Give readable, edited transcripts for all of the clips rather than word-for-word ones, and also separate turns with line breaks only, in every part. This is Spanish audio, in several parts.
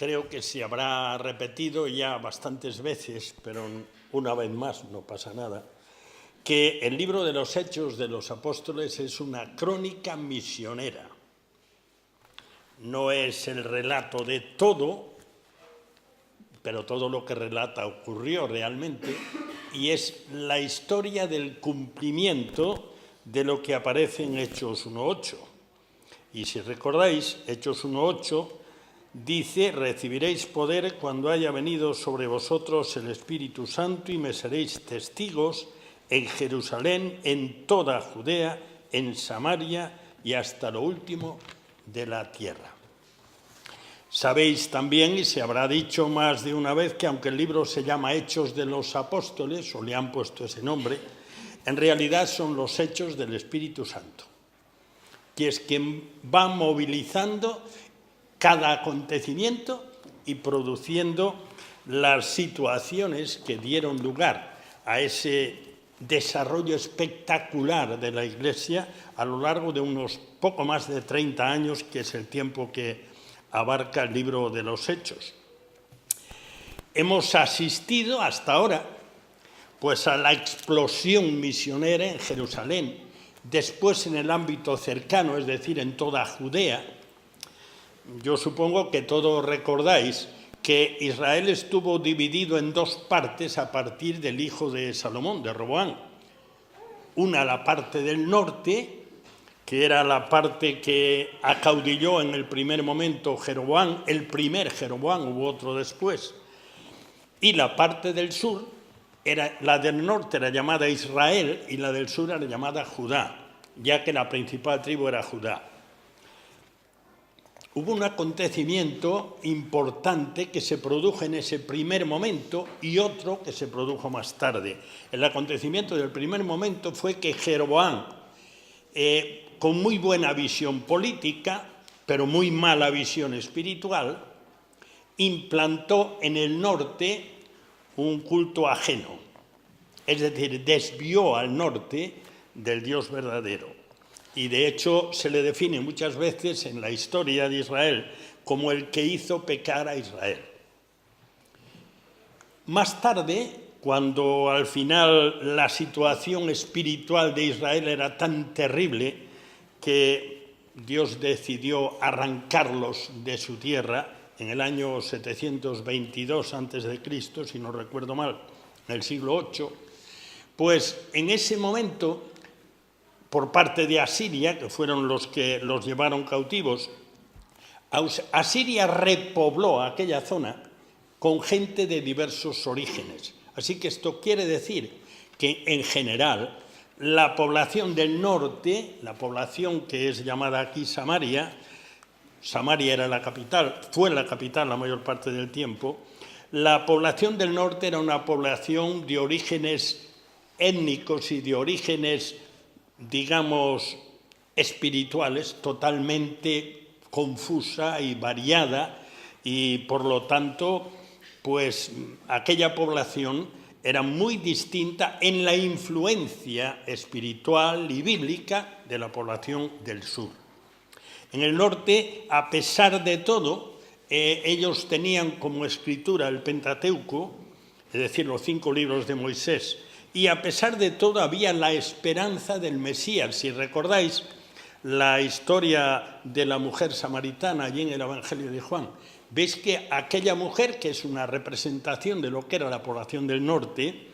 creo que se habrá repetido ya bastantes veces, pero una vez más no pasa nada, que el libro de los Hechos de los Apóstoles es una crónica misionera. No es el relato de todo, pero todo lo que relata ocurrió realmente, y es la historia del cumplimiento de lo que aparece en Hechos 1:8. Y si recordáis, Hechos 1:8 dice: recibiréis poder cuando haya venido sobre vosotros el Espíritu Santo y me seréis testigos en Jerusalén, en toda Judea, en Samaria y hasta lo último de la tierra. Sabéis también, y se habrá dicho más de una vez, que aunque el libro se llama Hechos de los Apóstoles, o le han puesto ese nombre, en realidad son los Hechos del Espíritu Santo, que es quien va movilizando cada acontecimiento y produciendo las situaciones que dieron lugar a ese desarrollo espectacular de la Iglesia a lo largo de unos poco más de 30 años, que es el tiempo que abarca el libro de los Hechos. Hemos asistido hasta ahora pues a la explosión misionera en Jerusalén, después en el ámbito cercano, es decir, en toda Judea. Yo supongo que todos recordáis que Israel estuvo dividido en dos partes a partir del hijo de Salomón, de Roboam. Una, la parte del norte, que era la parte que acaudilló en el primer momento Jeroboam, el primer Jeroboam, hubo otro después, y la parte del sur, la del norte era llamada Israel y la del sur era llamada Judá, ya que la principal tribu era Judá. Hubo un acontecimiento importante que se produjo en ese primer momento y otro que se produjo más tarde. El acontecimiento del primer momento fue que Jeroboam, con muy buena visión política, pero muy mala visión espiritual, implantó en el norte un culto ajeno, es decir, desvió al norte del Dios verdadero. Y de hecho se le define muchas veces en la historia de Israel como el que hizo pecar a Israel. Más tarde, cuando al final la situación espiritual de Israel era tan terrible que Dios decidió arrancarlos de su tierra en el año 722 a.C., si no recuerdo mal, en el siglo VIII, pues en ese momento, por parte de Asiria, que fueron los que los llevaron cautivos, Asiria repobló aquella zona con gente de diversos orígenes. Así que esto quiere decir que, en general, la población del norte, la población que es llamada aquí Samaria, Samaria era la capital, fue la capital la mayor parte del tiempo, la población del norte era una población de orígenes étnicos y de orígenes, digamos, espirituales, totalmente confusa y variada, y por lo tanto, pues aquella población era muy distinta en la influencia espiritual y bíblica de la población del sur. En el norte, a pesar de todo, ellos tenían como escritura el Pentateuco, es decir, los 5 libros de Moisés, y a pesar de todo había la esperanza del Mesías. Si recordáis la historia de la mujer samaritana allí en el Evangelio de Juan, veis que aquella mujer, que es una representación de lo que era la población del norte,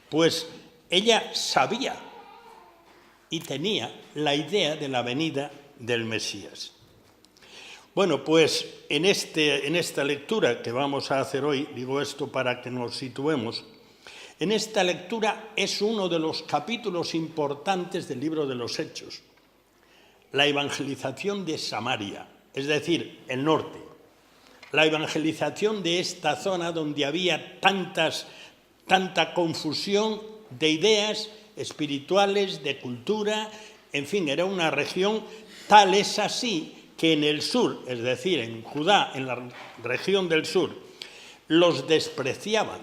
pues ella sabía y tenía la idea de la venida del Mesías. Bueno, pues en esta lectura que vamos a hacer hoy, digo esto para que nos situemos, en esta lectura es uno de los capítulos importantes del libro de los Hechos, la evangelización de Samaria, es decir, el norte, la evangelización de esta zona donde había tanta confusión de ideas espirituales, de cultura, en fin, era una región, tal es así que en el sur, es decir, en Judá, en la región del sur, los despreciaban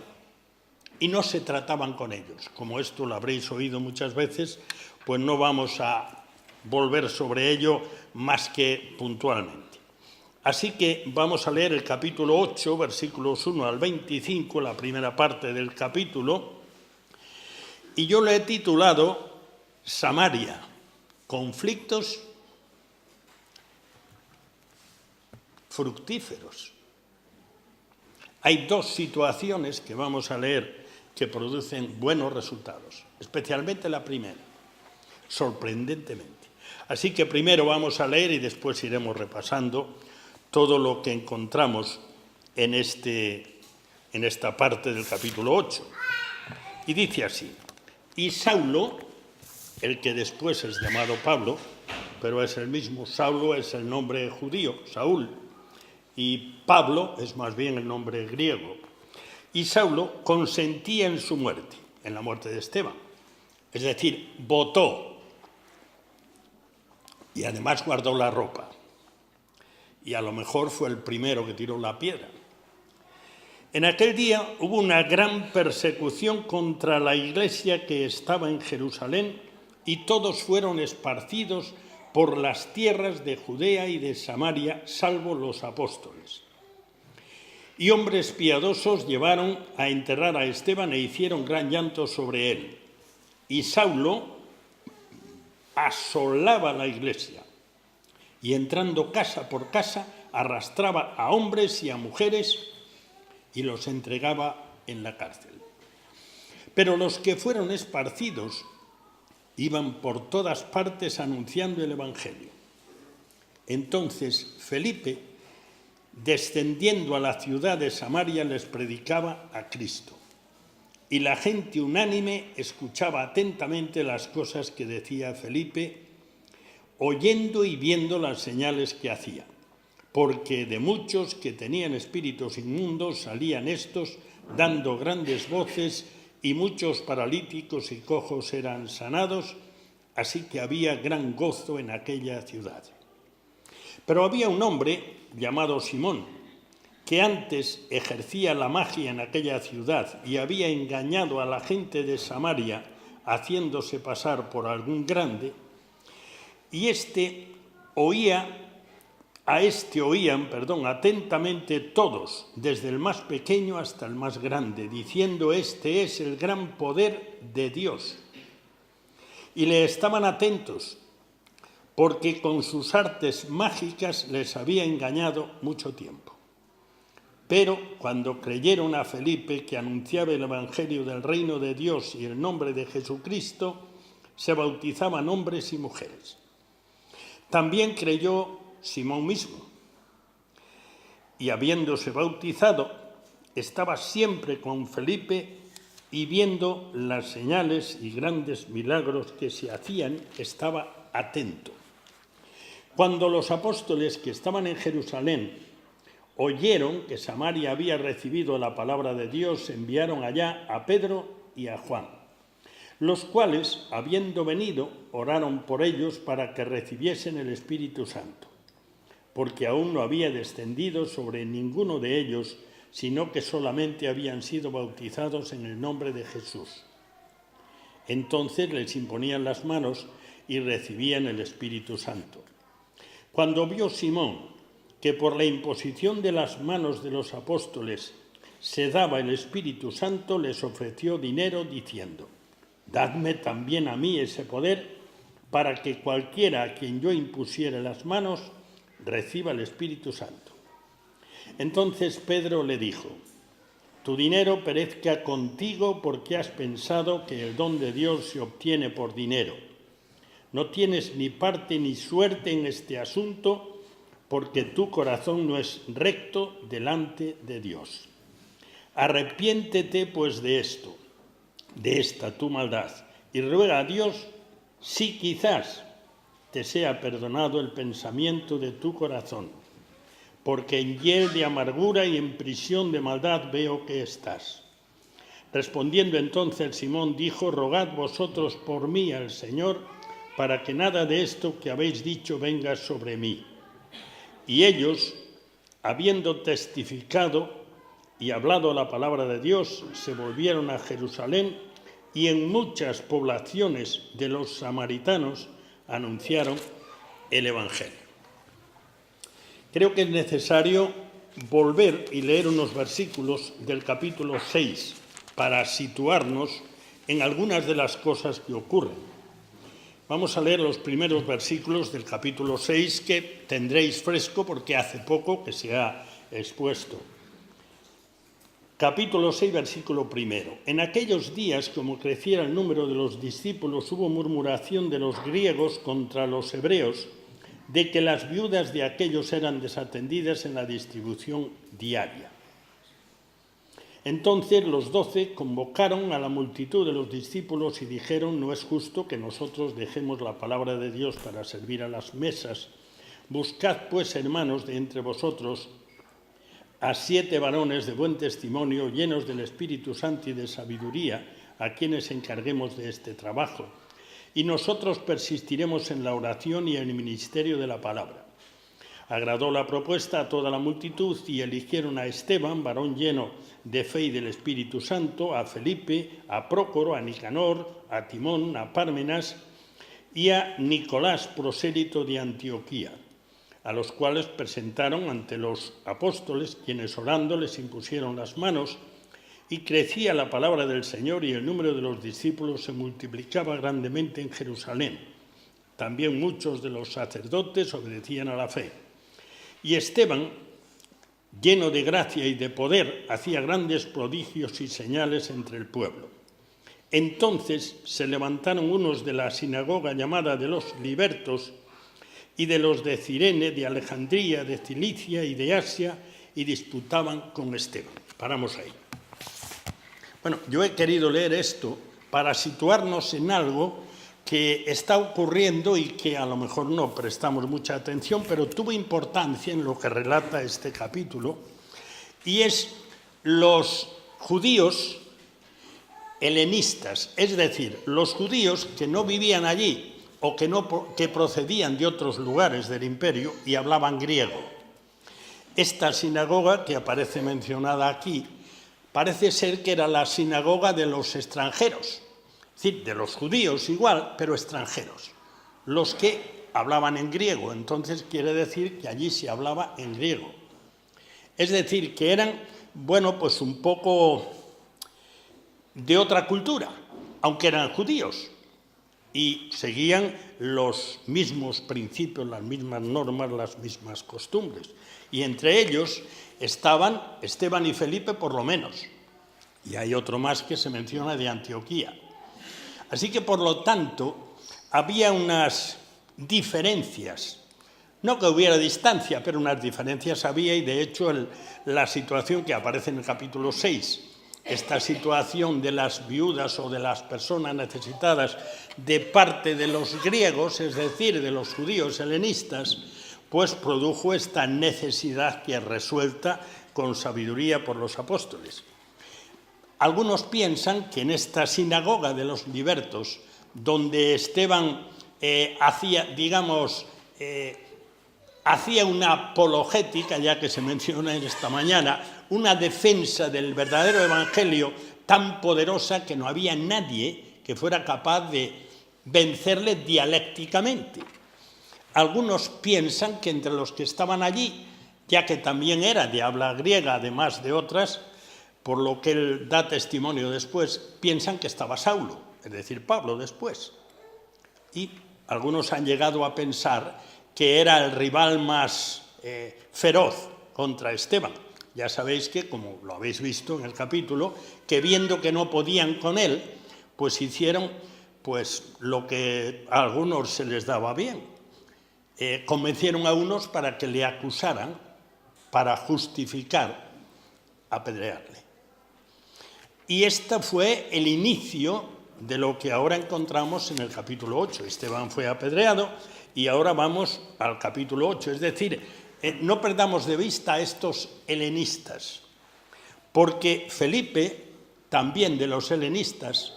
y no se trataban con ellos. Como esto lo habréis oído muchas veces, pues no vamos a volver sobre ello más que puntualmente. Así que vamos a leer el capítulo 8, versículos 1 al 25, la primera parte del capítulo, y yo lo he titulado Samaria, conflictos fructíferos. Hay dos situaciones que vamos a leer que producen buenos resultados, especialmente la primera, sorprendentemente. Así que primero vamos a leer y después iremos repasando todo lo que encontramos en esta parte del capítulo 8. Y dice así: y Saulo, el que después es llamado Pablo, pero es el mismo, Saulo es el nombre judío, Saúl, y Pablo es más bien el nombre griego. Y Saulo consentía en su muerte, en la muerte de Esteban. Es decir, votó y además guardó la ropa. Y a lo mejor fue el primero que tiró la piedra. En aquel día hubo una gran persecución contra la iglesia que estaba en Jerusalén y todos fueron esparcidos por las tierras de Judea y de Samaria, salvo los apóstoles. Y hombres piadosos llevaron a enterrar a Esteban e hicieron gran llanto sobre él. Y Saulo asolaba la iglesia y entrando casa por casa arrastraba a hombres y a mujeres y los entregaba en la cárcel. Pero los que fueron esparcidos iban por todas partes anunciando el Evangelio. Entonces Felipe, descendiendo a la ciudad de Samaria, les predicaba a Cristo. Y la gente unánime escuchaba atentamente las cosas que decía Felipe, oyendo y viendo las señales que hacía. Porque de muchos que tenían espíritus inmundos salían estos dando grandes voces y muchos paralíticos y cojos eran sanados, así que había gran gozo en aquella ciudad. Pero había un hombre llamado Simón, que antes ejercía la magia en aquella ciudad y había engañado a la gente de Samaria haciéndose pasar por algún grande, y oían atentamente todos, desde el más pequeño hasta el más grande, diciendo: este es el gran poder de Dios. Y le estaban atentos, porque con sus artes mágicas les había engañado mucho tiempo. Pero cuando creyeron a Felipe, que anunciaba el Evangelio del reino de Dios y el nombre de Jesucristo, se bautizaban hombres y mujeres. También creyó Simón mismo, y habiéndose bautizado, estaba siempre con Felipe y viendo las señales y grandes milagros que se hacían, estaba atento. Cuando los apóstoles que estaban en Jerusalén oyeron que Samaria había recibido la palabra de Dios, enviaron allá a Pedro y a Juan, los cuales, habiendo venido, oraron por ellos para que recibiesen el Espíritu Santo, porque aún no había descendido sobre ninguno de ellos, sino que solamente habían sido bautizados en el nombre de Jesús. Entonces les imponían las manos y recibían el Espíritu Santo. Cuando vio Simón que por la imposición de las manos de los apóstoles se daba el Espíritu Santo, les ofreció dinero diciendo: dadme también a mí ese poder, para que cualquiera a quien yo impusiere las manos reciba el Espíritu Santo. Entonces Pedro le dijo: tu dinero perezca contigo, porque has pensado que el don de Dios se obtiene por dinero. No tienes ni parte ni suerte en este asunto, porque tu corazón no es recto delante de Dios. Arrepiéntete pues de esta tu maldad, y ruega a Dios si quizás te sea perdonado el pensamiento de tu corazón, porque en hiel de amargura y en prisión de maldad veo que estás. Respondiendo entonces Simón dijo: rogad vosotros por mí al Señor, para que nada de esto que habéis dicho venga sobre mí. Y ellos, habiendo testificado y hablado la palabra de Dios, se volvieron a Jerusalén, y en muchas poblaciones de los samaritanos anunciaron el Evangelio. creo que es necesario volver y leer unos versículos del capítulo 6 para situarnos en algunas de las cosas que ocurren. Vamos a leer los primeros versículos del capítulo 6 que tendréis fresco porque hace poco que se ha expuesto. Capítulo 6, versículo 1. En aquellos días, como creciera el número de los discípulos, hubo murmuración de los griegos contra los hebreos, de que las viudas de aquellos eran desatendidas en la distribución diaria. Entonces los 12 convocaron a la multitud de los discípulos y dijeron: no es justo que nosotros dejemos la palabra de Dios para servir a las mesas. Buscad pues, hermanos, de entre vosotros a 7 varones de buen testimonio, llenos del Espíritu Santo y de sabiduría, a quienes encarguemos de este trabajo. Y nosotros persistiremos en la oración y en el ministerio de la palabra. Agradó la propuesta a toda la multitud y eligieron a Esteban, varón lleno de fe y del Espíritu Santo, a Felipe, a Prócoro, a Nicanor, a Timón, a Pármenas y a Nicolás, prosélito de Antioquía, a los cuales presentaron ante los apóstoles, quienes orando les impusieron las manos, y crecía la palabra del Señor y el número de los discípulos se multiplicaba grandemente en Jerusalén. También muchos de los sacerdotes obedecían a la fe. Y Esteban, lleno de gracia y de poder, hacía grandes prodigios y señales entre el pueblo. Entonces se levantaron unos de la sinagoga llamada de los libertos y de los de Cirene, de Alejandría, de Cilicia y de Asia, y disputaban con Esteban. Paramos ahí. Bueno, yo he querido leer esto para situarnos en algo que está ocurriendo y que a lo mejor no prestamos mucha atención, pero tuvo importancia en lo que relata este capítulo, y es los judíos helenistas, es decir, los judíos que no vivían allí o que procedían de otros lugares del imperio y hablaban griego. Esta sinagoga que aparece mencionada aquí parece ser que era la sinagoga de los extranjeros, es decir, de los judíos igual, pero extranjeros, los que hablaban en griego. Entonces quiere decir que allí se hablaba en griego. Es decir, que eran, bueno, pues un poco de otra cultura, aunque eran judíos, y seguían los mismos principios, las mismas normas, las mismas costumbres. Y entre ellos estaban Esteban y Felipe, por lo menos. Y hay otro más que se menciona de Antioquía. Así que, por lo tanto, había unas diferencias. No que hubiera distancia, pero unas diferencias había, y de hecho la situación que aparece en el capítulo 6, esta situación de las viudas o de las personas necesitadas de parte de los griegos, es decir, de los judíos helenistas, pues produjo esta necesidad que es resuelta con sabiduría por los apóstoles. Algunos piensan que en esta sinagoga de los libertos, donde Esteban hacía una apologética, ya que se menciona en esta mañana, una defensa del verdadero evangelio tan poderosa que no había nadie que fuera capaz de vencerle dialécticamente. Algunos piensan que entre los que estaban allí, ya que también era de habla griega, además de otras, por lo que él da testimonio después, piensan que estaba Saulo, es decir, Pablo después. Y algunos han llegado a pensar que era el rival más feroz contra Esteban. Ya sabéis que, como lo habéis visto en el capítulo, que viendo que no podían con él, pues hicieron lo que a algunos se les daba bien. Convencieron a unos para que le acusaran, para justificar apedrearle. Y este fue el inicio de lo que ahora encontramos en el capítulo 8. Esteban fue apedreado y ahora vamos al capítulo 8. Es decir, no perdamos de vista a estos helenistas, porque Felipe, también de los helenistas,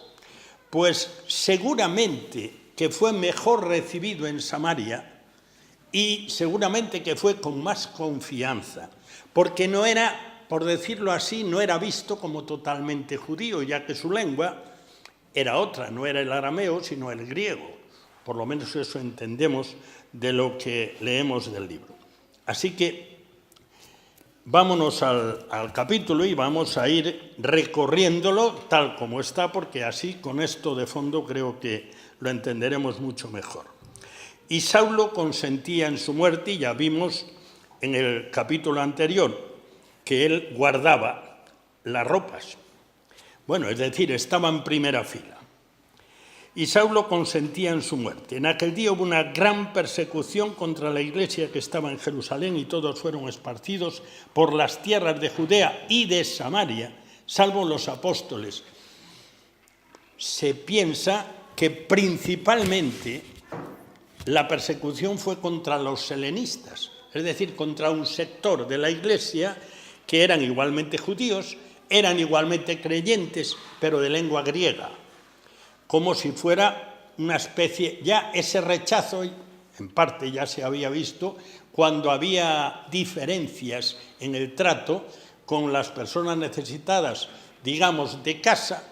pues seguramente que fue mejor recibido en Samaria y seguramente que fue con más confianza, porque no era, por decirlo así, no era visto como totalmente judío, ya que su lengua era otra, no era el arameo, sino el griego. Por lo menos eso entendemos de lo que leemos del libro. Así que vámonos al capítulo y vamos a ir recorriéndolo tal como está, porque así con esto de fondo creo que lo entenderemos mucho mejor. Y Saulo consentía en su muerte, y ya vimos en el capítulo anterior que él guardaba las ropas. Bueno, es decir, estaba en primera fila. Y Saulo consentía en su muerte. En aquel día hubo una gran persecución contra la iglesia que estaba en Jerusalén, y todos fueron esparcidos por las tierras de Judea y de Samaria, salvo los apóstoles. Se piensa que principalmente la persecución fue contra los helenistas, es decir, contra un sector de la iglesia que eran igualmente judíos, eran igualmente creyentes, pero de lengua griega, como si fuera una especie, ya ese rechazo, en parte ya se había visto, cuando había diferencias en el trato con las personas necesitadas, digamos, de casa,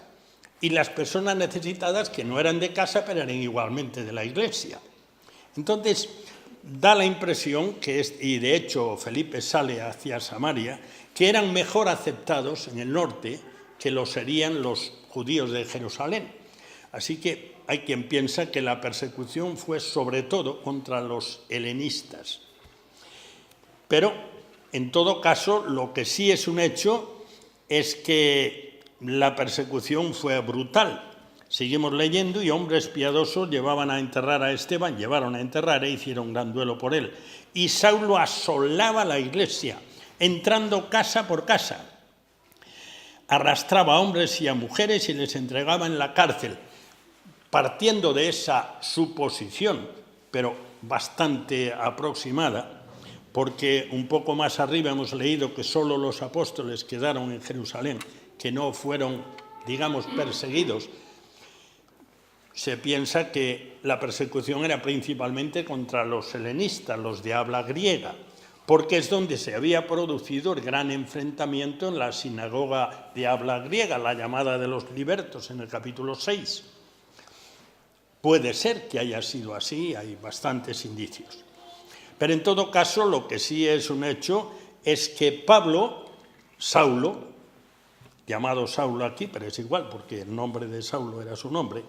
y las personas necesitadas que no eran de casa, pero eran igualmente de la iglesia. Entonces, da la impresión que, y de hecho Felipe sale hacia Samaria, que eran mejor aceptados en el norte que lo serían los judíos de Jerusalén. Así que hay quien piensa que la persecución fue sobre todo contra los helenistas. Pero, en todo caso, lo que sí es un hecho es que la persecución fue brutal. Seguimos leyendo, y hombres piadosos llevaron a enterrar a Esteban e hicieron gran duelo por él. Y Saulo asolaba la iglesia, entrando casa por casa. Arrastraba a hombres y a mujeres y les entregaba en la cárcel. Partiendo de esa suposición, pero bastante aproximada, porque un poco más arriba hemos leído que solo los apóstoles quedaron en Jerusalén, que no fueron, digamos, perseguidos. Se piensa que la persecución era principalmente contra los helenistas, los de habla griega, porque es donde se había producido el gran enfrentamiento en la sinagoga de habla griega, la llamada de los libertos, en el capítulo 6. Puede ser que haya sido así, hay bastantes indicios. Pero en todo caso, lo que sí es un hecho es que Saulo, llamado Saulo aquí, pero es igual porque el nombre de Saulo era su nombre,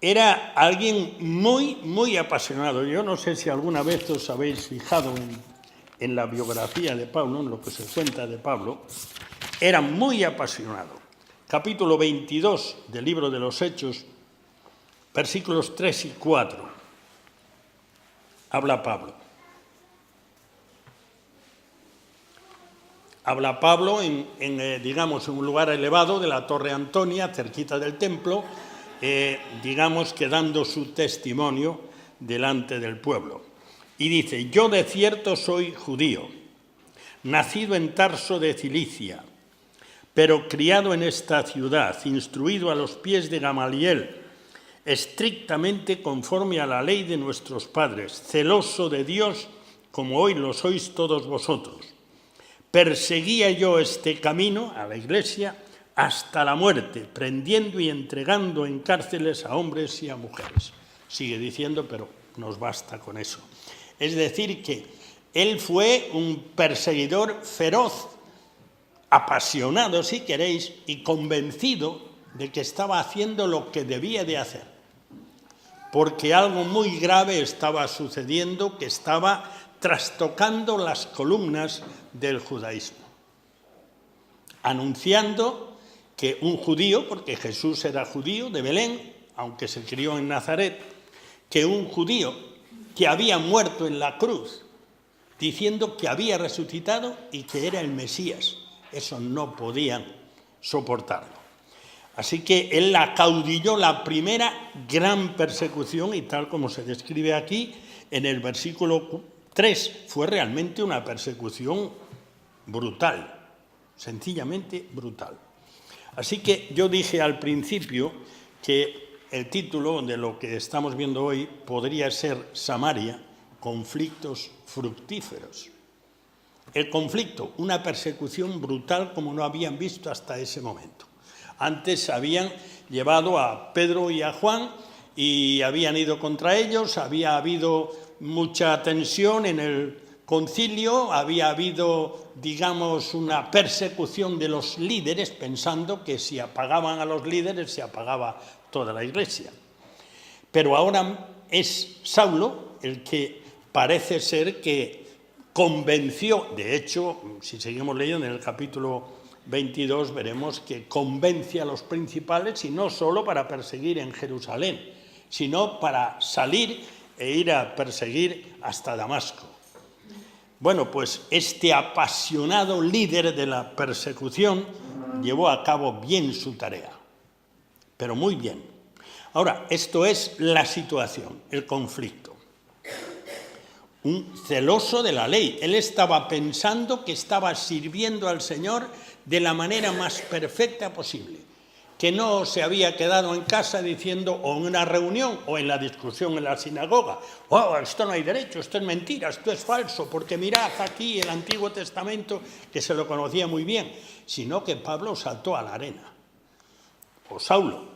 era alguien muy, muy apasionado. Yo no sé si alguna vez os habéis fijado en la biografía de Pablo, en lo que se cuenta de Pablo. Era muy apasionado. Capítulo 22 del libro de los Hechos, versículos 3 y 4. Habla Pablo. Habla Pablo digamos, en un lugar elevado de la Torre Antonia, cerquita del templo, digamos que dando su testimonio delante del pueblo. Y dice: yo de cierto soy judío, nacido en Tarso de Cilicia, pero criado en esta ciudad, instruido a los pies de Gamaliel, estrictamente conforme a la ley de nuestros padres, celoso de Dios como hoy lo sois todos vosotros. Perseguía yo este camino, a la iglesia, hasta la muerte, prendiendo y entregando en cárceles a hombres y a mujeres. Sigue diciendo, pero nos basta con eso. Es decir, que él fue un perseguidor feroz, apasionado, si queréis, y convencido de que estaba haciendo lo que debía de hacer, porque algo muy grave estaba sucediendo, que estaba trastocando las columnas del judaísmo, anunciando que un judío, porque Jesús era judío de Belén, aunque se crió en Nazaret, que un judío que había muerto en la cruz, diciendo que había resucitado y que era el Mesías, eso no podían soportarlo. Así que él acaudilló la primera gran persecución, y tal como se describe aquí en el versículo 3, fue realmente una persecución brutal, sencillamente brutal. Así que yo dije al principio que el título de lo que estamos viendo hoy podría ser Samaria, conflictos fructíferos. El conflicto, una persecución brutal como no habían visto hasta ese momento. Antes habían llevado a Pedro y a Juan y habían ido contra ellos, había habido mucha tensión concilio había habido, digamos, una persecución de los líderes, pensando que si apagaban a los líderes se apagaba toda la Iglesia. Pero ahora es Saulo el que parece ser que convenció, de hecho, si seguimos leyendo en el capítulo 22, veremos que convence a los principales, y no solo para perseguir en Jerusalén, sino para salir e ir a perseguir hasta Damasco. Bueno, pues este apasionado líder de la persecución llevó a cabo bien su tarea, pero muy bien. Ahora, esto es la situación, el conflicto. Un celoso de la ley. Él estaba pensando que estaba sirviendo al Señor de la manera más perfecta posible, que no se había quedado en casa diciendo, o en una reunión, o en la discusión en la sinagoga, oh, esto no hay derecho, esto es mentira, esto es falso, porque mirad aquí el Antiguo Testamento, que se lo conocía muy bien, sino que Pablo saltó a la arena, o Saulo.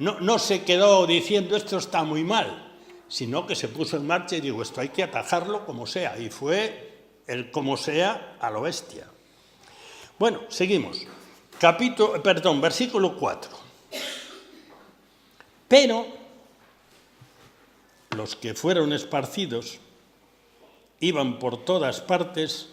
No se quedó diciendo, esto está muy mal, sino que se puso en marcha y digo, esto hay que atajarlo como sea, y fue el como sea a lo bestia. Bueno, seguimos. Versículo 4. Pero los que fueron esparcidos iban por todas partes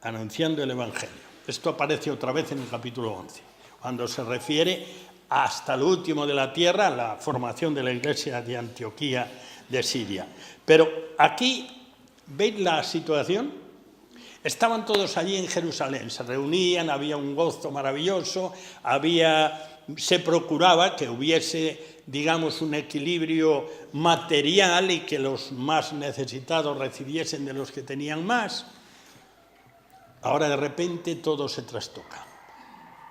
anunciando el Evangelio. Esto aparece otra vez en el capítulo 11, cuando se refiere hasta el último de la tierra, la formación de la iglesia de Antioquía de Siria. Pero aquí, ¿veis la situación? Estaban todos allí en Jerusalén, se reunían, había un gozo maravilloso, se procuraba que hubiese, digamos, un equilibrio material y que los más necesitados recibiesen de los que tenían más. Ahora de repente todo se trastoca.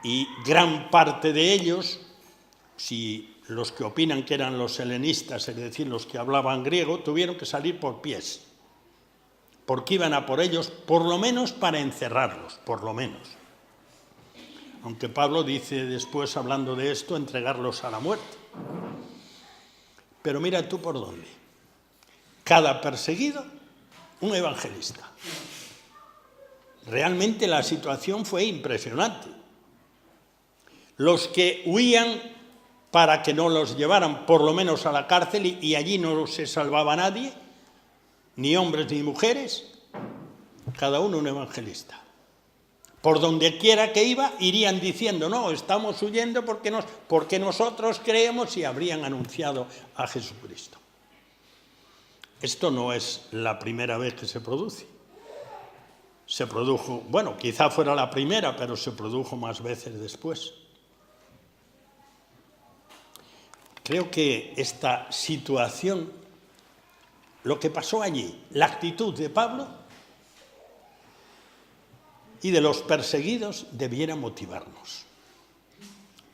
Y gran parte de ellos, si los que opinan que eran los helenistas, es decir, los que hablaban griego, tuvieron que salir por pies, porque iban a por ellos, por lo menos para encerrarlos, por lo menos. Aunque Pablo dice después, hablando de esto, entregarlos a la muerte. Pero mira tú por dónde. Cada perseguido, un evangelista. Realmente la situación fue impresionante. Los que huían para que no los llevaran por lo menos a la cárcel y allí no se salvaba nadie, ni hombres ni mujeres, cada uno un evangelista. Por donde quiera que iba, irían diciendo, no, estamos huyendo porque nosotros creemos, y habrían anunciado a Jesucristo. Esto no es la primera vez que se produce. Se produjo, bueno, quizá fuera la primera, pero se produjo más veces después. Creo que esta situación, lo que pasó allí, la actitud de Pablo y de los perseguidos debiera motivarnos.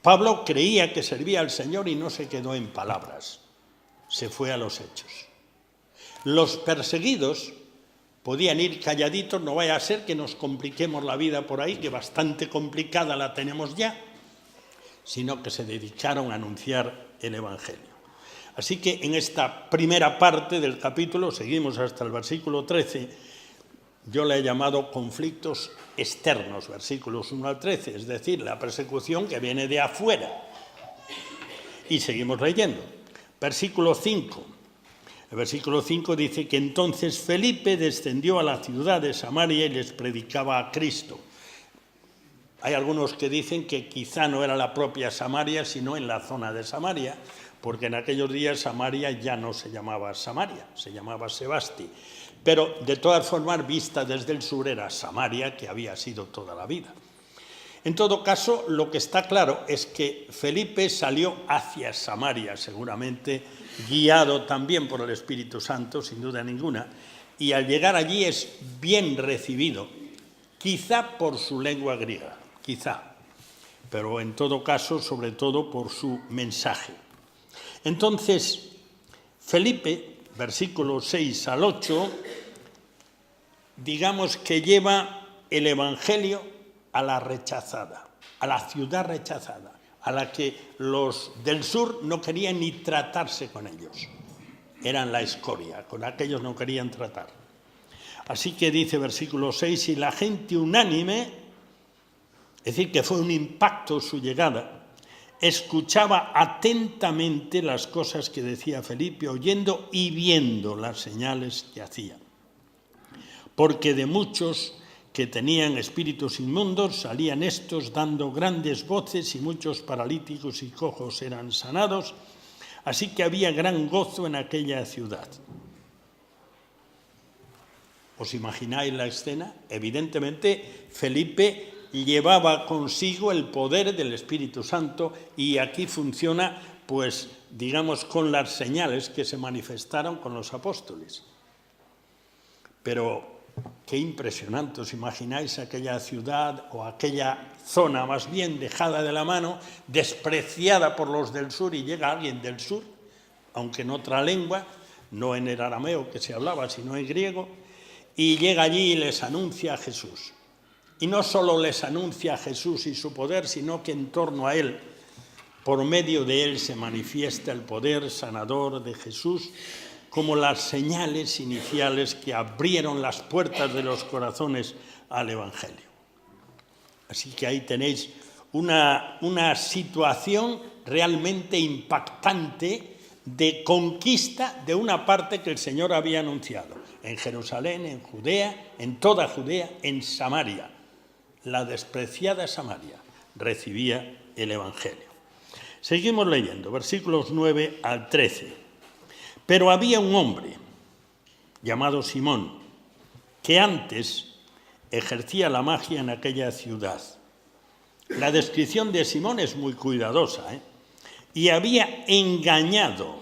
Pablo creía que servía al Señor y no se quedó en palabras, se fue a los hechos. Los perseguidos podían ir calladitos, no vaya a ser que nos compliquemos la vida por ahí, que bastante complicada la tenemos ya, sino que se dedicaron a anunciar el Evangelio. Así que en esta primera parte del capítulo, seguimos hasta el versículo 13, yo le he llamado conflictos externos, versículos 1 al 13, es decir, la persecución que viene de afuera. Y seguimos leyendo. Versículo 5. El versículo 5 dice que entonces Felipe descendió a la ciudad de Samaria y les predicaba a Cristo. Hay algunos que dicen que quizá no era la propia Samaria, sino en la zona de Samaria, porque en aquellos días Samaria ya no se llamaba Samaria, se llamaba Sebasti. Pero de todas formas, vista desde el sur, era Samaria, que había sido toda la vida. En todo caso, lo que está claro es que Felipe salió hacia Samaria, seguramente guiado también por el Espíritu Santo, sin duda ninguna, y al llegar allí es bien recibido, quizá por su lengua griega, quizá, pero en todo caso, sobre todo por su mensaje. Entonces, Felipe, versículos 6 al 8, digamos que lleva el Evangelio a la rechazada, a la ciudad rechazada, a la que los del sur no querían ni tratarse con ellos. Eran la escoria, con aquellos no querían tratar. Así que dice versículo 6, y la gente unánime, es decir, que fue un impacto su llegada, escuchaba atentamente las cosas que decía Felipe, oyendo y viendo las señales que hacía. Porque de muchos que tenían espíritus inmundos salían estos dando grandes voces y muchos paralíticos y cojos eran sanados, así que había gran gozo en aquella ciudad. ¿Os imagináis la escena? Evidentemente, Felipe llevaba consigo el poder del Espíritu Santo y aquí funciona, pues, digamos, con las señales que se manifestaron con los apóstoles. Pero qué impresionante, ¿os imagináis aquella ciudad o aquella zona más bien dejada de la mano, despreciada por los del sur y llega alguien del sur, aunque en otra lengua, no en el arameo que se hablaba, sino en griego, y llega allí y les anuncia a Jesús. Y no solo les anuncia a Jesús y su poder, sino que en torno a él, por medio de él, se manifiesta el poder sanador de Jesús, como las señales iniciales que abrieron las puertas de los corazones al Evangelio. Así que ahí tenéis una situación realmente impactante de conquista de una parte que el Señor había anunciado. En Jerusalén, en Judea, en toda Judea, en Samaria. La despreciada Samaria recibía el Evangelio. Seguimos leyendo, versículos 9 al 13. Pero había un hombre llamado Simón, que antes ejercía la magia en aquella ciudad. La descripción de Simón es muy cuidadosa, y había engañado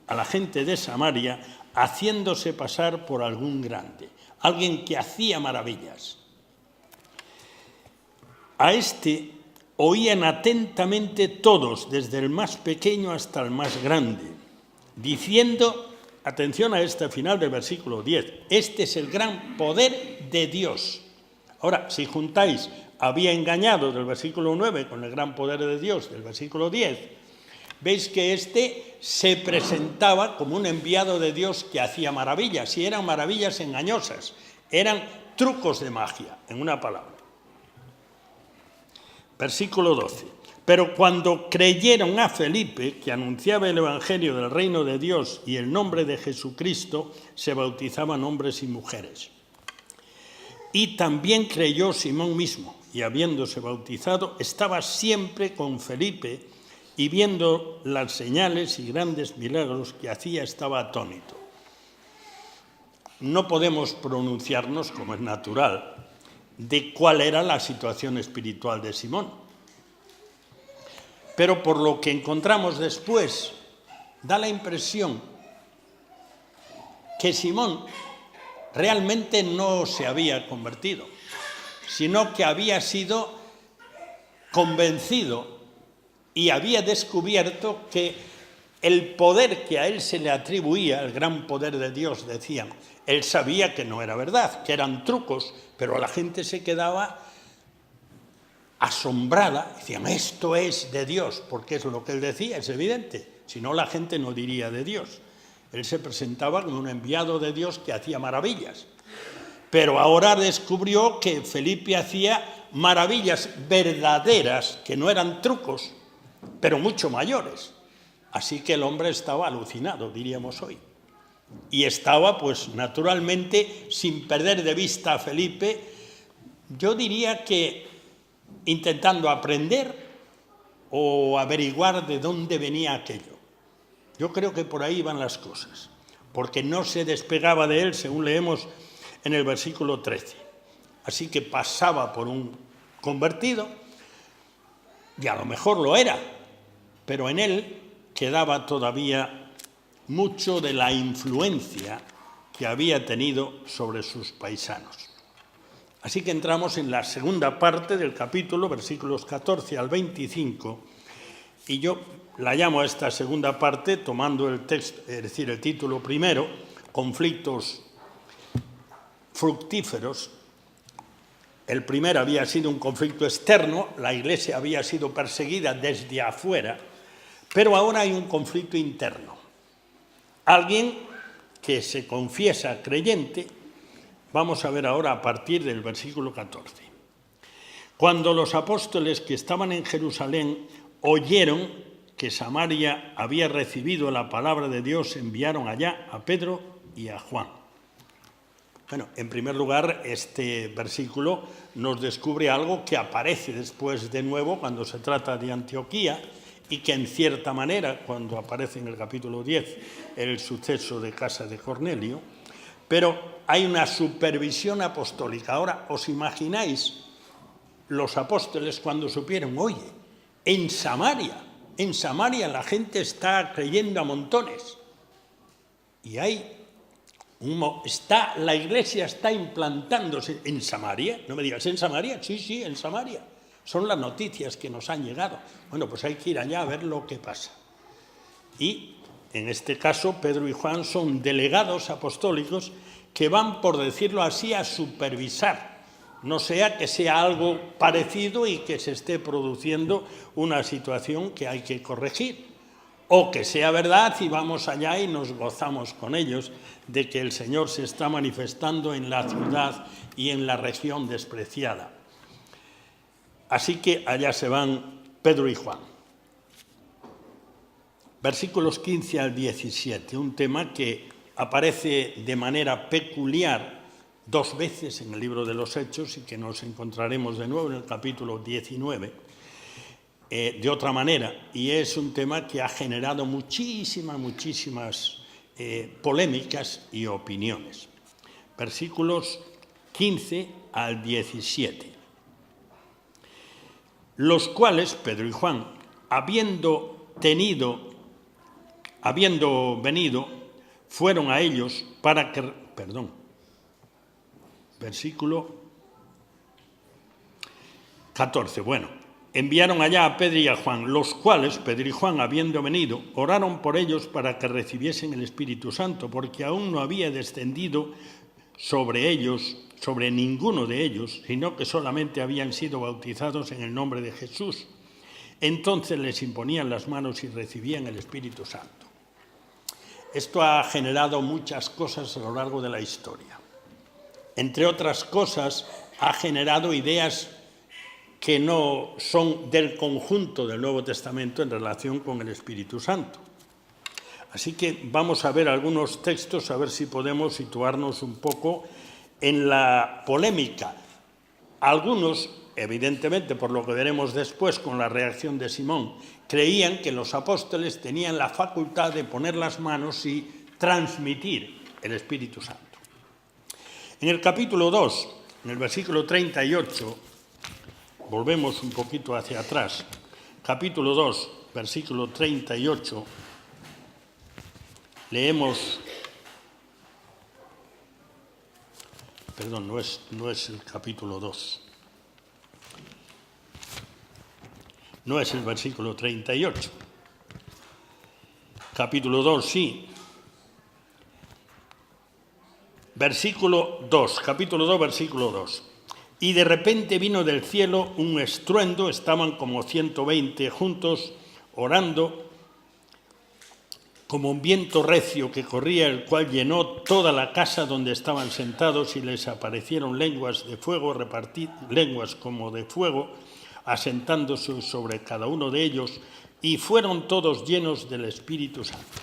a la gente de Samaria haciéndose pasar por algún grande, alguien que hacía maravillas. A este oían atentamente todos, desde el más pequeño hasta el más grande, diciendo, atención a este final del versículo 10, este es el gran poder de Dios. Ahora, si juntáis, había engañado del versículo 9 con el gran poder de Dios del versículo 10, veis que este se presentaba como un enviado de Dios que hacía maravillas, y eran maravillas engañosas, eran trucos de magia, en una palabra. Versículo 12. Pero cuando creyeron a Felipe, que anunciaba el Evangelio del reino de Dios y el nombre de Jesucristo, se bautizaban hombres y mujeres. Y también creyó Simón mismo, y habiéndose bautizado, estaba siempre con Felipe, y viendo las señales y grandes milagros que hacía, estaba atónito. No podemos pronunciarnos, como es natural, de cuál era la situación espiritual de Simón. Pero por lo que encontramos después, da la impresión que Simón realmente no se había convertido, sino que había sido convencido y había descubierto que el poder que a él se le atribuía, el gran poder de Dios, decían, él sabía que no era verdad, que eran trucos, pero la gente se quedaba asombrada, decían, esto es de Dios, porque es lo que él decía, es evidente, si no la gente no diría de Dios. Él se presentaba como un enviado de Dios que hacía maravillas, pero ahora descubrió que Felipe hacía maravillas verdaderas, que no eran trucos, pero mucho mayores. Así que el hombre estaba alucinado, diríamos hoy. Y estaba, pues, naturalmente, sin perder de vista a Felipe, yo diría que intentando aprender o averiguar de dónde venía aquello. Yo creo que por ahí van las cosas, porque no se despegaba de él, según leemos en el versículo 13. Así que pasaba por un convertido, y a lo mejor lo era, pero en él quedaba todavía mucho de la influencia que había tenido sobre sus paisanos. Así que entramos en la segunda parte del capítulo, versículos 14 al 25, y yo la llamo a esta segunda parte, tomando el texto, es decir, el título primero, conflictos fructíferos. El primero había sido un conflicto externo, la Iglesia había sido perseguida desde afuera, pero ahora hay un conflicto interno. Alguien que se confiesa creyente Vamos a ver ahora a partir del versículo 14. Cuando los apóstoles que estaban en Jerusalén oyeron que Samaria había recibido la palabra de Dios, enviaron allá a Pedro y a Juan. Bueno, en primer lugar, este versículo nos descubre algo que aparece después de nuevo cuando se trata de Antioquía y que en cierta manera, cuando aparece en el capítulo 10 el suceso de casa de Cornelio, pero hay una supervisión apostólica. Ahora, ¿os imagináis los apóstoles cuando supieron, oye, en Samaria la gente está creyendo a montones y la iglesia está implantándose en Samaria? No me digas, ¿en Samaria? Sí, en Samaria. Son las noticias que nos han llegado. Bueno, pues hay que ir allá a ver lo que pasa. Y en este caso, Pedro y Juan son delegados apostólicos que van, por decirlo así, a supervisar. No sea que sea algo parecido y que se esté produciendo una situación que hay que corregir. O que sea verdad y vamos allá y nos gozamos con ellos de que el Señor se está manifestando en la ciudad y en la región despreciada. Así que allá se van Pedro y Juan. Versículos 15 al 17, un tema que aparece de manera peculiar 2 veces en el libro de los Hechos y que nos encontraremos de nuevo en el capítulo 19, de otra manera, y es un tema que ha generado muchísimas polémicas y opiniones. Versículos 15 al 17. Los cuales, Pedro y Juan, habiendo venido, fueron a ellos para que... Versículo 14. Bueno, enviaron allá a Pedro y a Juan, los cuales, Pedro y Juan, habiendo venido, oraron por ellos para que recibiesen el Espíritu Santo, porque aún no había descendido sobre ellos, sobre ninguno de ellos, sino que solamente habían sido bautizados en el nombre de Jesús. Entonces les imponían las manos y recibían el Espíritu Santo. Esto ha generado muchas cosas a lo largo de la historia. Entre otras cosas, ha generado ideas que no son del conjunto del Nuevo Testamento en relación con el Espíritu Santo. Así que vamos a ver algunos textos, a ver si podemos situarnos un poco en la polémica. Algunos, evidentemente, por lo que veremos después con la reacción de Simón, creían que los apóstoles tenían la facultad de poner las manos y transmitir el Espíritu Santo. En el capítulo 2, en el versículo 38, volvemos un poquito hacia atrás, capítulo 2, versículo 38, leemos, perdón, no es el capítulo 2, no es el versículo 38, capítulo 2, sí. Capítulo 2, versículo 2. Y de repente vino del cielo un estruendo, estaban como 120 juntos, orando, como un viento recio que corría, el cual llenó toda la casa donde estaban sentados, y les aparecieron lenguas de fuego, lenguas como de fuego, asentándose sobre cada uno de ellos, y fueron todos llenos del Espíritu Santo.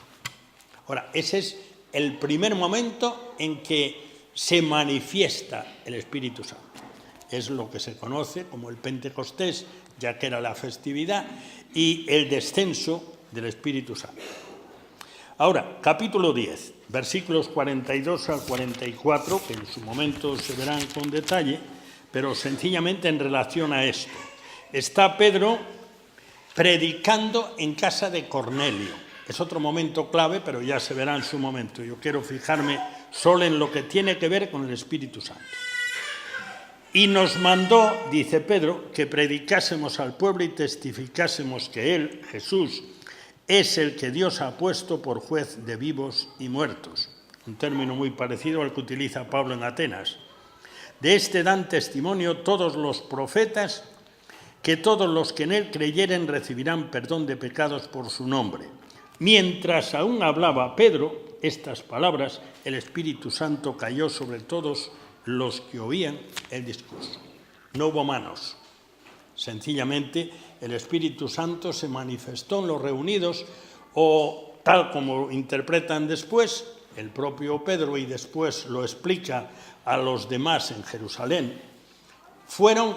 Ahora, ese es el primer momento en que se manifiesta el Espíritu Santo. Es lo que se conoce como el Pentecostés, ya que era la festividad, y el descenso del Espíritu Santo. Ahora, capítulo 10, versículos 42 al 44, que en su momento se verán con detalle, pero sencillamente en relación a esto. Está Pedro predicando en casa de Cornelio. Es otro momento clave, pero ya se verá en su momento. Yo quiero fijarme solo en lo que tiene que ver con el Espíritu Santo. Y nos mandó, dice Pedro, que predicásemos al pueblo y testificásemos que Él, Jesús, es el que Dios ha puesto por juez de vivos y muertos. Un término muy parecido al que utiliza Pablo en Atenas. De este dan testimonio todos los profetas, que todos los que en Él creyeren recibirán perdón de pecados por su nombre. Mientras aún hablaba Pedro estas palabras, el Espíritu Santo cayó sobre todos los que oían el discurso. No hubo manos. Sencillamente, el Espíritu Santo se manifestó en los reunidos, o tal como interpretan después el propio Pedro, y después lo explica a los demás en Jerusalén, fueron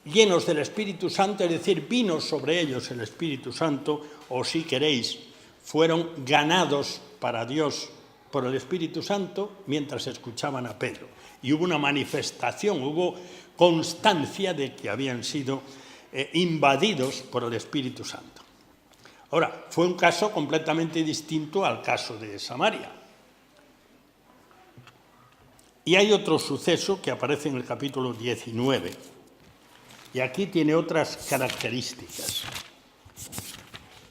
llenos del Espíritu Santo, es decir, vino sobre ellos el Espíritu Santo, o si queréis, fueron ganados para Dios por el Espíritu Santo mientras escuchaban a Pedro. Y hubo una manifestación, hubo constancia de que habían sido invadidos por el Espíritu Santo. Ahora, fue un caso completamente distinto al caso de Samaria. Y hay otro suceso que aparece en el capítulo 19. Y aquí tiene otras características.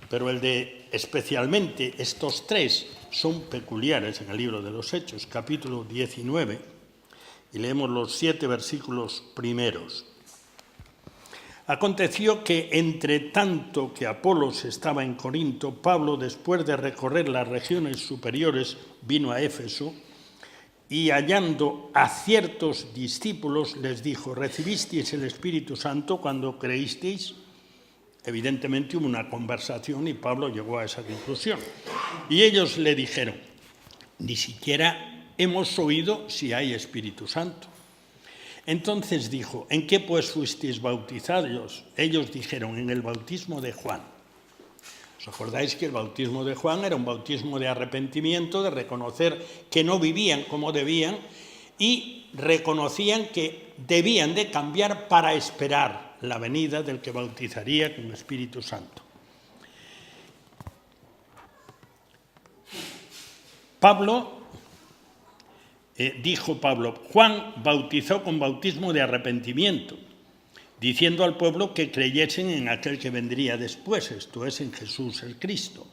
Pero especialmente estos tres son peculiares en el libro de los Hechos, capítulo 19, y leemos los 7 versículos primeros. Aconteció que, entre tanto que Apolos estaba en Corinto, Pablo, después de recorrer las regiones superiores, vino a Éfeso, y hallando a ciertos discípulos les dijo: ¿recibisteis el Espíritu Santo cuando creísteis? Evidentemente hubo una conversación y Pablo llegó a esa conclusión. Y ellos le dijeron: ni siquiera hemos oído si hay Espíritu Santo. Entonces dijo: ¿en qué pues fuisteis bautizados? Ellos dijeron: en el bautismo de Juan. ¿Os acordáis que el bautismo de Juan era un bautismo de arrepentimiento, de reconocer que no vivían como debían y reconocían que debían de cambiar para esperar la venida del que bautizaría con el Espíritu Santo? Dijo Pablo: Juan bautizó con bautismo de arrepentimiento, diciendo al pueblo que creyesen en aquel que vendría después, esto es, en Jesús el Cristo.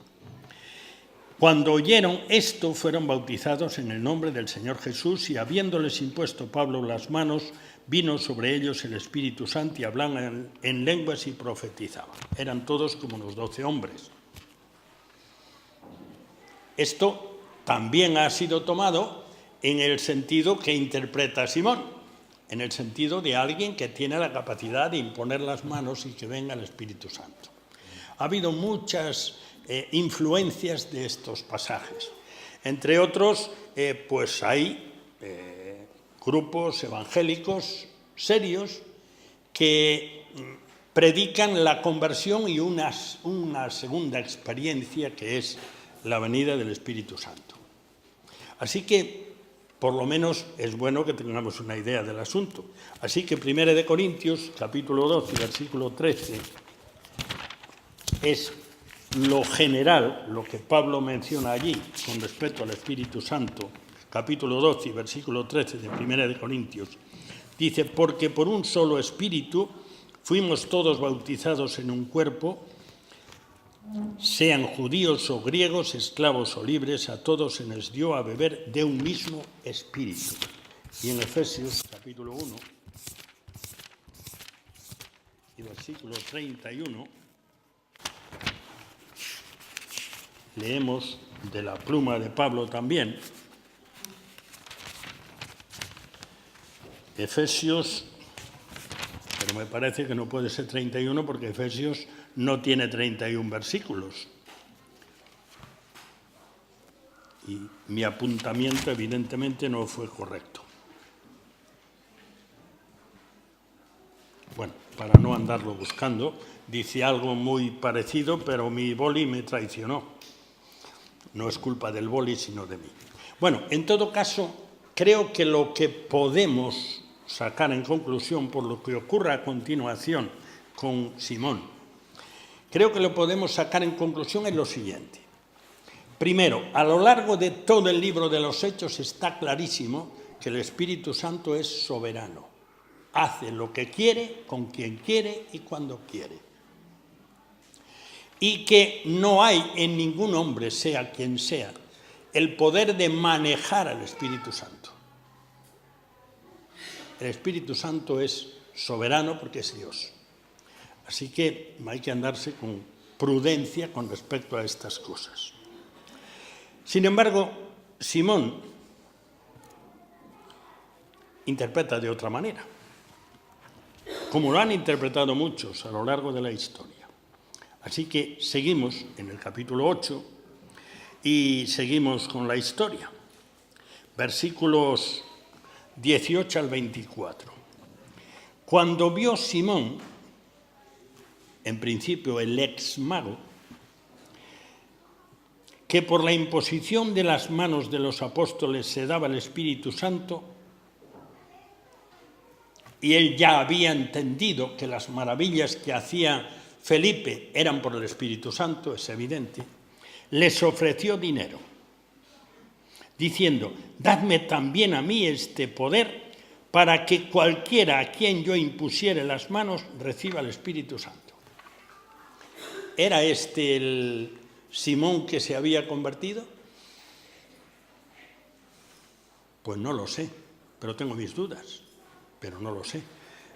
Cuando oyeron esto, fueron bautizados en el nombre del Señor Jesús, y habiéndoles impuesto Pablo las manos, vino sobre ellos el Espíritu Santo, y hablaban en lenguas y profetizaban. Eran todos como los 12 hombres. Esto también ha sido tomado en el sentido que interpreta Simón, en el sentido de alguien que tiene la capacidad de imponer las manos y que venga el Espíritu Santo. Ha habido muchas influencias de estos pasajes. Entre otros, pues hay grupos evangélicos serios que predican la conversión y una segunda experiencia, que es la venida del Espíritu Santo. Así que, por lo menos, es bueno que tengamos una idea del asunto. Así que 1 Corintios, capítulo 12, versículo 13, es lo general, lo que Pablo menciona allí con respecto al Espíritu Santo. Capítulo 12, versículo 13 de 1 Corintios. Dice: porque por un solo Espíritu fuimos todos bautizados en un cuerpo, sean judíos o griegos, esclavos o libres, a todos se les dio a beber de un mismo Espíritu. Y en Efesios, capítulo 1, y versículo 31, leemos de la pluma de Pablo también, Efesios, pero me parece que no puede ser 31 porque Efesios no tiene 31 versículos. Y mi apuntamiento evidentemente no fue correcto. Bueno, para no andarlo buscando, dice algo muy parecido, pero mi boli me traicionó. No es culpa del boli, sino de mí. Bueno, en todo caso, creo que lo que podemos sacar en conclusión por lo que ocurre a continuación con Simón, creo que lo podemos sacar en conclusión en lo siguiente. Primero, a lo largo de todo el libro de los Hechos está clarísimo que el Espíritu Santo es soberano. Hace lo que quiere, con quien quiere y cuando quiere. Y que no hay en ningún hombre, sea quien sea, el poder de manejar al Espíritu Santo. El Espíritu Santo es soberano porque es Dios. Así que hay que andarse con prudencia con respecto a estas cosas. Sin embargo, Simón interpreta de otra manera, como lo han interpretado muchos a lo largo de la historia. Así que seguimos en el capítulo 8 y seguimos con la historia. Versículos 18 al 24. Cuando vio Simón, en principio el ex mago, que por la imposición de las manos de los apóstoles se daba el Espíritu Santo, y él ya había entendido que las maravillas que hacía Felipe eran por el Espíritu Santo, es evidente, les ofreció dinero, diciendo: dadme también a mí este poder, para que cualquiera a quien yo impusiere las manos reciba el Espíritu Santo. ¿Era este el Simón que se había convertido? Pues no lo sé, pero tengo mis dudas, pero no lo sé.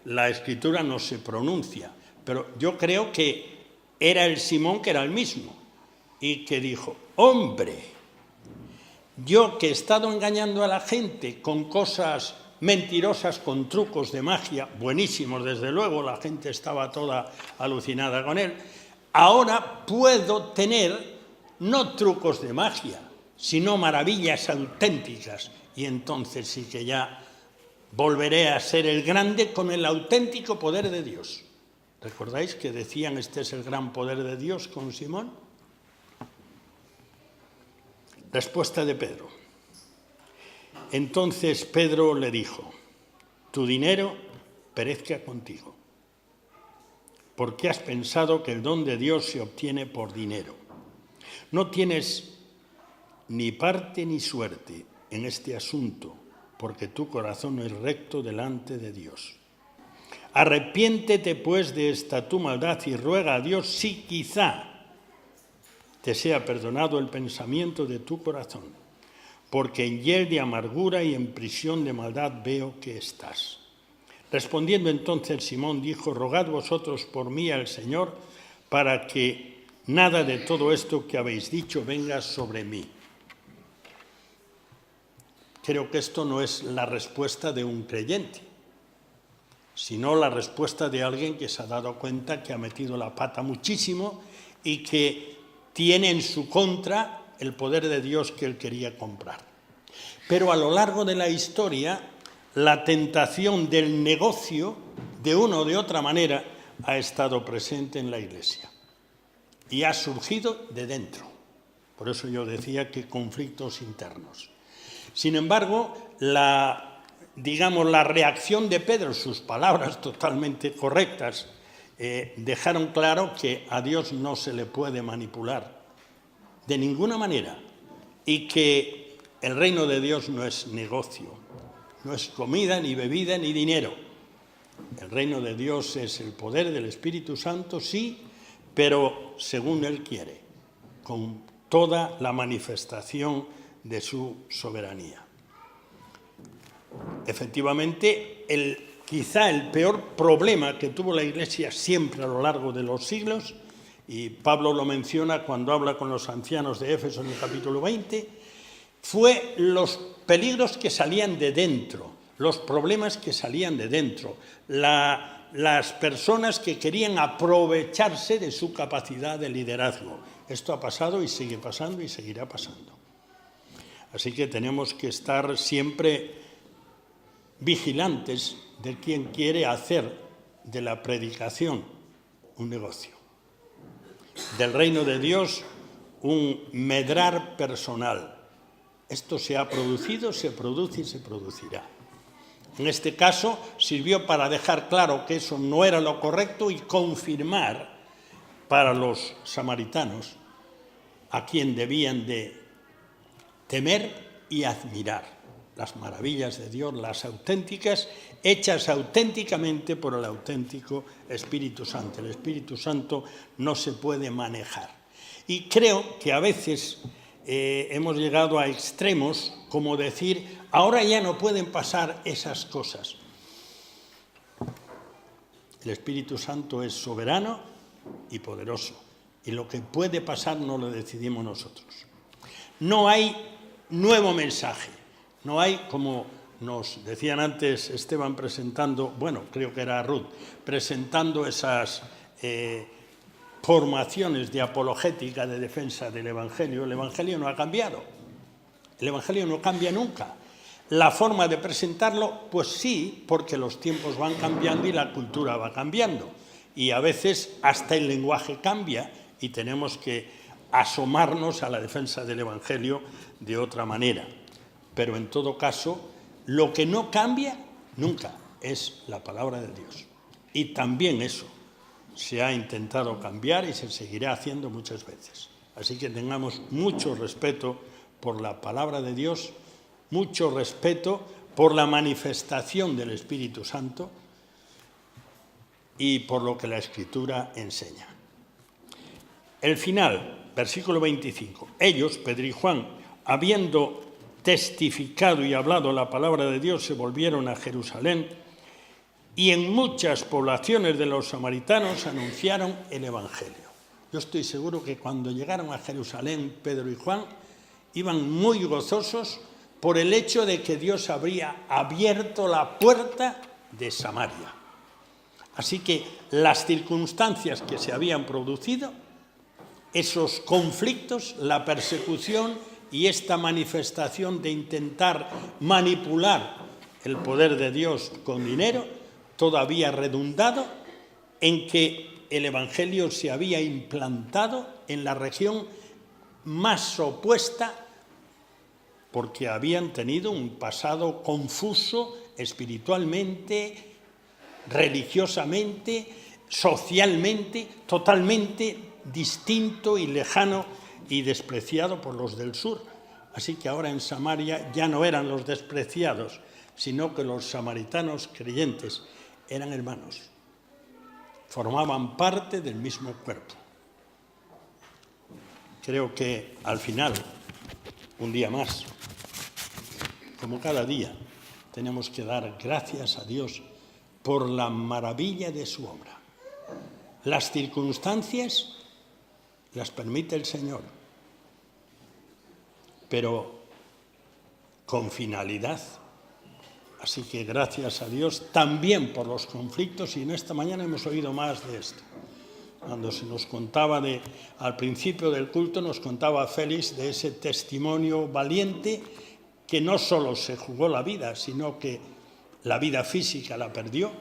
La Escritura no se pronuncia, pero yo creo que era el Simón que era el mismo y que dijo: hombre, yo que he estado engañando a la gente con cosas mentirosas, con trucos de magia, buenísimos desde luego, la gente estaba toda alucinada con él, ahora puedo tener no trucos de magia, sino maravillas auténticas, y entonces sí que ya volveré a ser el grande con el auténtico poder de Dios. ¿Recordáis que decían: este es el gran poder de Dios con Simón? Respuesta de Pedro. Entonces Pedro le dijo: tu dinero perezca contigo, porque has pensado que el don de Dios se obtiene por dinero. No tienes ni parte ni suerte en este asunto, porque tu corazón es recto delante de Dios. Arrepiéntete pues de esta tu maldad y ruega a Dios si quizá te sea perdonado el pensamiento de tu corazón, porque en hiel de amargura y en prisión de maldad veo que estás. Respondiendo entonces Simón dijo: rogad vosotros por mí al Señor, para que nada de todo esto que habéis dicho venga sobre mí. Creo que esto no es la respuesta de un creyente, sino la respuesta de alguien que se ha dado cuenta que ha metido la pata muchísimo y que tiene en su contra el poder de Dios que él quería comprar. Pero a lo largo de la historia, la tentación del negocio, de una o de otra manera, ha estado presente en la Iglesia y ha surgido de dentro. Por eso yo decía que conflictos internos. Sin embargo, la reacción de Pedro, sus palabras totalmente correctas, dejaron claro que a Dios no se le puede manipular de ninguna manera y que el reino de Dios no es negocio, no es comida, ni bebida, ni dinero. El reino de Dios es el poder del Espíritu Santo, sí, pero según Él quiere, con toda la manifestación de su soberanía. Efectivamente, quizá el peor problema que tuvo la Iglesia siempre a lo largo de los siglos, y Pablo lo menciona cuando habla con los ancianos de Éfeso en el capítulo 20, fue los peligros que salían de dentro, los problemas que salían de dentro, las personas que querían aprovecharse de su capacidad de liderazgo. Esto ha pasado y sigue pasando y seguirá pasando. Así que tenemos que estar siempre vigilantes de quien quiere hacer de la predicación un negocio, del reino de Dios un medrar personal. Esto se ha producido, se produce y se producirá. En este caso sirvió para dejar claro que eso no era lo correcto y confirmar para los samaritanos a quien debían de temer y admirar las maravillas de Dios, las auténticas, hechas auténticamente por el auténtico Espíritu Santo. El Espíritu Santo no se puede manejar. Y creo que a veces hemos llegado a extremos como decir: ahora ya no pueden pasar esas cosas. El Espíritu Santo es soberano y poderoso, y lo que puede pasar no lo decidimos nosotros. No hay nuevo mensaje, no hay, como nos decían antes Esteban presentando, bueno, creo que era Ruth, presentando esas formaciones de apologética, de defensa del Evangelio. El Evangelio no ha cambiado. El Evangelio no cambia nunca. La forma de presentarlo, pues sí, porque los tiempos van cambiando y la cultura va cambiando. Y a veces hasta el lenguaje cambia y tenemos que asomarnos a la defensa del Evangelio de otra manera. Pero en todo caso, lo que no cambia nunca es la palabra de Dios. Y también eso se ha intentado cambiar y se seguirá haciendo muchas veces. Así que tengamos mucho respeto por la palabra de Dios, mucho respeto por la manifestación del Espíritu Santo y por lo que la Escritura enseña. El final, versículo 25. Ellos, Pedro y Juan, habiendo testificado y hablado la palabra de Dios, se volvieron a Jerusalén y en muchas poblaciones de los samaritanos anunciaron el Evangelio. Yo estoy seguro que cuando llegaron a Jerusalén, Pedro y Juan iban muy gozosos por el hecho de que Dios habría abierto la puerta de Samaria. Así que las circunstancias que se habían producido, esos conflictos, la persecución y esta manifestación de intentar manipular el poder de Dios con dinero, todo había redundado en que el Evangelio se había implantado en la región más opuesta, porque habían tenido un pasado confuso espiritualmente, religiosamente, socialmente, totalmente distinto y lejano y despreciado por los del sur. Así que ahora en Samaria ya no eran los despreciados, sino que los samaritanos creyentes eran hermanos, formaban parte del mismo cuerpo. Creo que al final, un día más, como cada día, tenemos que dar gracias a Dios por la maravilla de su obra. Las circunstancias las permite el Señor, pero con finalidad. Así que gracias a Dios también por los conflictos, y en esta mañana hemos oído más de esto. Cuando se nos contaba al principio del culto, nos contaba Félix de ese testimonio valiente que no solo se jugó la vida, sino que la vida física la perdió,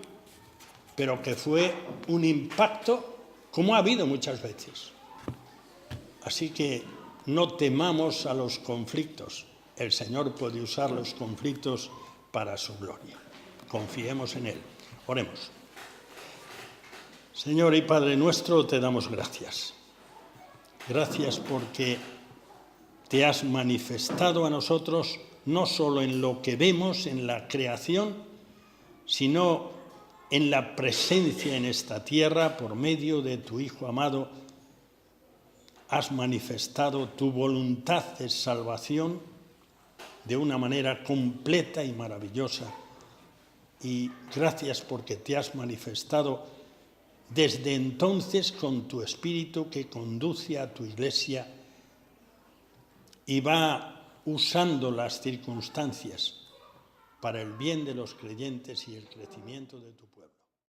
pero que fue un impacto como ha habido muchas veces. Así que no temamos a los conflictos. El Señor puede usar los conflictos para su gloria. Confiemos en Él. Oremos. Señor y Padre nuestro, te damos gracias. Gracias porque te has manifestado a nosotros no solo en lo que vemos en la creación, sino en la presencia en esta tierra por medio de tu Hijo amado. Has manifestado tu voluntad de salvación de una manera completa y maravillosa. Y gracias porque te has manifestado desde entonces con tu Espíritu que conduce a tu Iglesia y va usando las circunstancias para el bien de los creyentes y el crecimiento de tu pueblo.